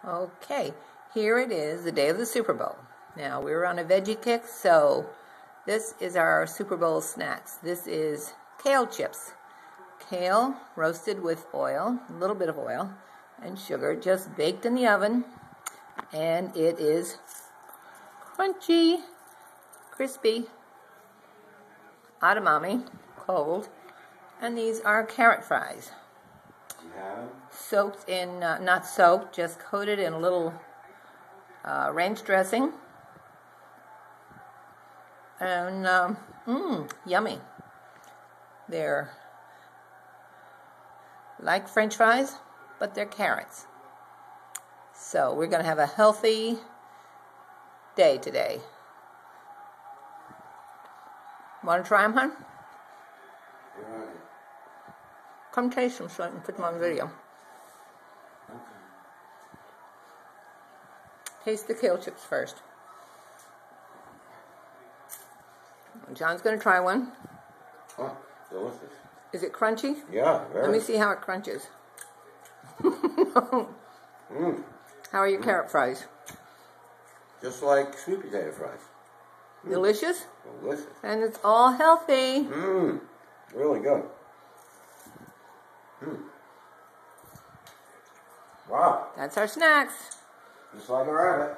Okay, here it is, the day of the Super Bowl. Now, we were on a veggie kick, so this is our Super Bowl snacks. This is kale chips. Kale roasted with oil, a little bit of oil, and sugar, just baked in the oven. And it is crunchy, crispy, edamame, cold. And these are carrot fries. Soaked in, not soaked, just coated in a little ranch dressing. And, yummy. They're like French fries, but they're carrots. So we're going to have a healthy day today. Want to try them, hon? Right. Come taste them so I can put them on video. Okay. Taste the kale chips first. John's going to try one. Oh, delicious. Is it crunchy? Yeah, very. Let me see how it crunches. How are your carrot fries? Just like sweet potato fries. Delicious? Delicious. And it's all healthy. Really good. Wow. That's our snacks. Just like a rabbit.